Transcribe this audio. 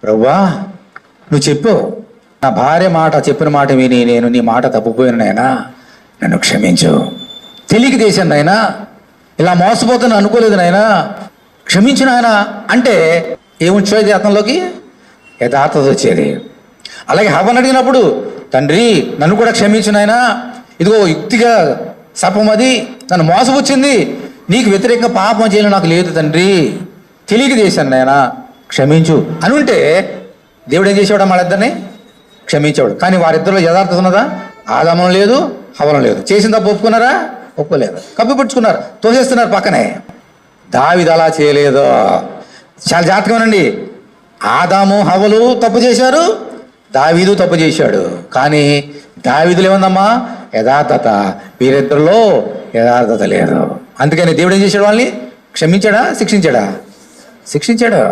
ప్రభువా నువ్వు చెప్పావు, నా భార్య మాట చెప్పిన మాట విని నేను నీ మాట తప్పిపోయిన నాయనా, నన్ను క్షమించు. తెలియక చేశాను నాయనా, ఇలా మోసపోతాను అనుకోలేదు నాయనా, క్షమించు నాయనా అంటే ఏమొచ్చేది అతనిలోకి? యథార్థత వచ్చేది. అలాగే హవ్వను అడిగినప్పుడు, తండ్రి నన్ను కూడా క్షమించు నాయనా, ఇదిగో యుక్తిగా శాపం అది నన్ను మోసపుచ్చింది, నీకు వ్యతిరేకంగా పాపం చేయడం నాకు లేదు తండ్రి, తెలియక చేశాను నాయనా క్షమించు అని ఉంటే దేవుడు ఏం చేసేవాడు? వాళ్ళిద్దరిని క్షమించేవాడు. కానీ వారిద్దరిలో యథార్థత ఉన్నదా? ఆదామం లేదు, హవ్వనం లేదు. చేసిన తప్పు ఒప్పుకున్నారా? ఒప్పుకోలేదు. కప్పిపుచ్చుకున్నారు, తోసేస్తున్నారు పక్కనే. దావీదు అలా చేయలేదు. చాలా జాగ్రత్తగానండి. ఆదాము హవ్వలు తప్పు చేశారు, దావీదు తప్పు చేశాడు. కానీ దావీదులో ఏముందమ్మా? యథార్థత. వీరిద్దరిలో యథార్థత లేదు. అందుకని దేవుడు ఏం చేశాడు? వాళ్ళని క్షమించాడా? శిక్షించాడా? శిక్షించాడు.